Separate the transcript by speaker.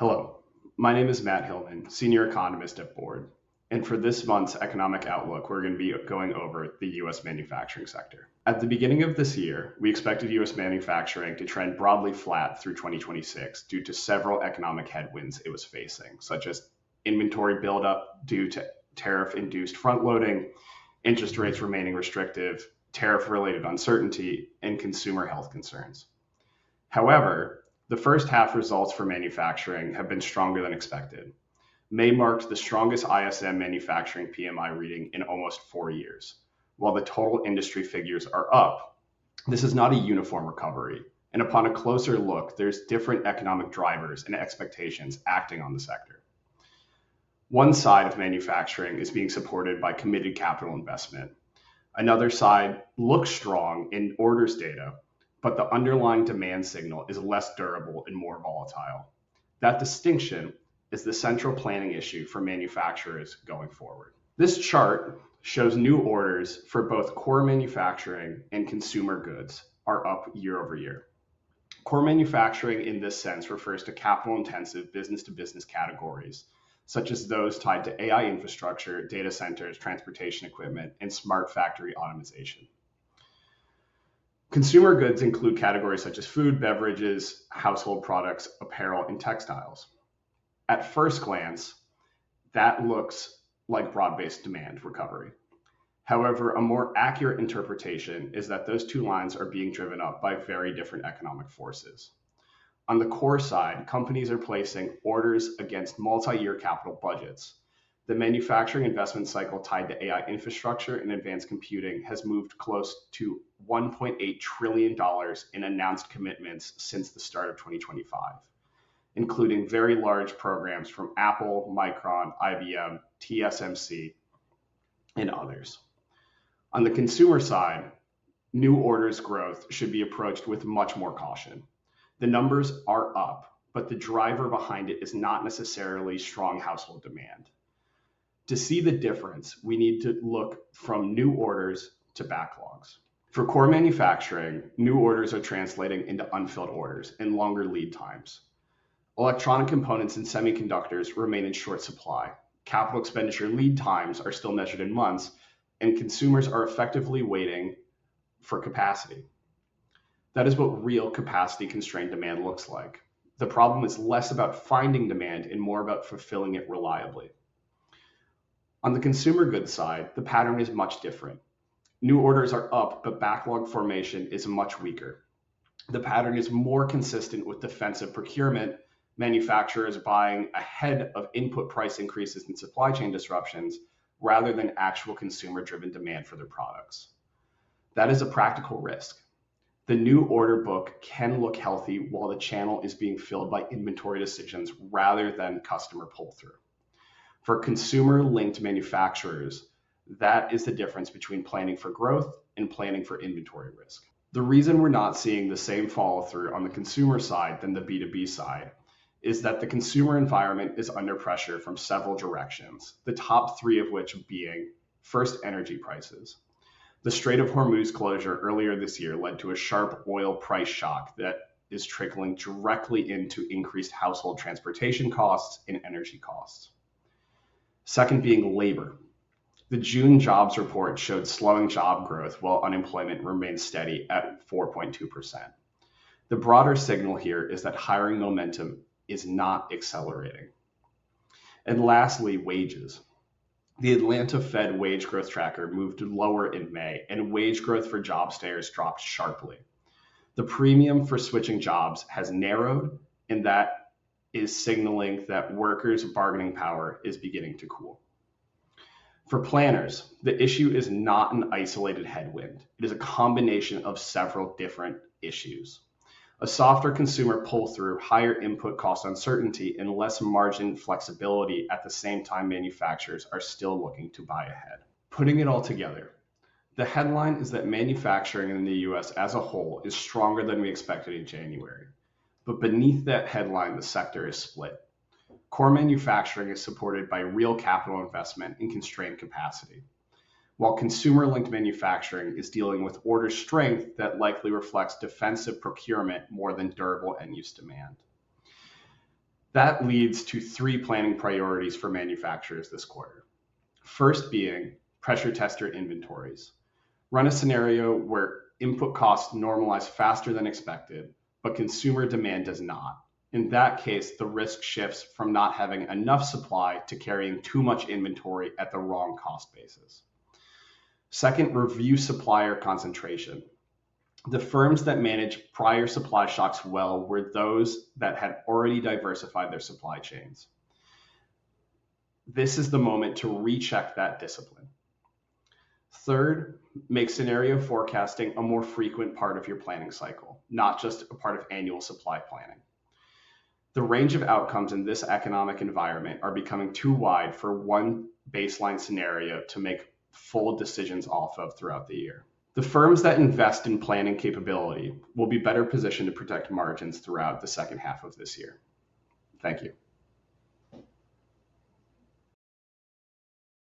Speaker 1: Hello, my name is Matt Hillman, Senior Economist at Board. And for this month's Economic Outlook, we're going to be going over the U.S. manufacturing sector. At the beginning of this year, we expected U.S. manufacturing to trend broadly flat through 2026 due to several economic headwinds it was facing, such as inventory buildup due to tariff-induced front-loading, interest rates remaining restrictive, tariff-related uncertainty, and consumer health concerns. However, the first half results for manufacturing have been stronger than expected. May marked the strongest ISM manufacturing PMI reading in almost 4 years. While the total industry figures are up, this is not a uniform recovery, and upon a closer look, there's different economic drivers and expectations acting on the sector. One side of manufacturing is being supported by committed capital investment. Another side looks strong in orders data, but the underlying demand signal is less durable and more volatile. That distinction is the central planning issue for manufacturers going forward. This chart shows new orders for both core manufacturing and consumer goods are up year over year. Core manufacturing in this sense refers to capital-intensive business-to-business categories, such as those tied to AI infrastructure, data centers, transportation equipment, and smart factory automation. Consumer goods include categories such as food, beverages, household products, apparel, and textiles. At first glance, that looks like broad-based demand recovery. However, a more accurate interpretation is that those two lines are being driven up by very different economic forces. On the core side, companies are placing orders against multi-year capital budgets. The manufacturing investment cycle tied to AI infrastructure and advanced computing has moved close to $1.8 trillion in announced commitments since the start of 2025, including very large programs from Apple, Micron, IBM, TSMC, and others. On the consumer side, new orders growth should be approached with much more caution. The numbers are up, but the driver behind it is not necessarily strong household demand. To see the difference, we need to look from new orders to backlogs. For core manufacturing, new orders are translating into unfilled orders and longer lead times. Electronic components and semiconductors remain in short supply. Capital expenditure lead times are still measured in months, and consumers are effectively waiting for capacity. That is what real capacity-constrained demand looks like. The problem is less about finding demand and more about fulfilling it reliably. On the consumer goods side, the pattern is much different. New orders are up, but backlog formation is much weaker. The pattern is more consistent with defensive procurement, manufacturers buying ahead of input price increases and supply chain disruptions, rather than actual consumer-driven demand for their products. That is a practical risk. The new order book can look healthy while the channel is being filled by inventory decisions rather than customer pull-through. For consumer-linked manufacturers, that is the difference between planning for growth and planning for inventory risk. The reason we're not seeing the same follow-through on the consumer side than the B2B side is that the consumer environment is under pressure from several directions, the top three of which being, first, energy prices. The Strait of Hormuz closure earlier this year led to a sharp oil price shock that is trickling directly into increased household transportation costs and energy costs. Second being labor. The June jobs report showed slowing job growth while unemployment remained steady at 4.2%. The broader signal here is that hiring momentum is not accelerating. And lastly, wages. The Atlanta Fed wage growth tracker moved lower in May, and wage growth for job stayers dropped sharply. The premium for switching jobs has narrowed, and that is signaling that workers' bargaining power is beginning to cool. For planners, the issue is not an isolated headwind. It is a combination of several different issues. A softer consumer pull-through, higher input cost uncertainty, and less margin flexibility at the same time manufacturers are still looking to buy ahead. Putting it all together, the headline is that manufacturing in the US as a whole is stronger than we expected in January. But beneath that headline, the sector is split. Core manufacturing is supported by real capital investment and constrained capacity, while consumer-linked manufacturing is dealing with order strength that likely reflects defensive procurement more than durable end-use demand. That leads to 3 planning priorities for manufacturers this quarter. First being pressure tester inventories. Run a scenario where input costs normalize faster than expected, but consumer demand does not. In that case, the risk shifts from not having enough supply to carrying too much inventory at the wrong cost basis. Second, review supplier concentration. The firms that managed prior supply shocks well were those that had already diversified their supply chains. This is the moment to recheck that discipline. Third, make scenario forecasting a more frequent part of your planning cycle, not just a part of annual supply planning. The range of outcomes in this economic environment are becoming too wide for one baseline scenario to make full decisions off of throughout the year. The firms that invest in planning capability will be better positioned to protect margins throughout the second half of this year. Thank you.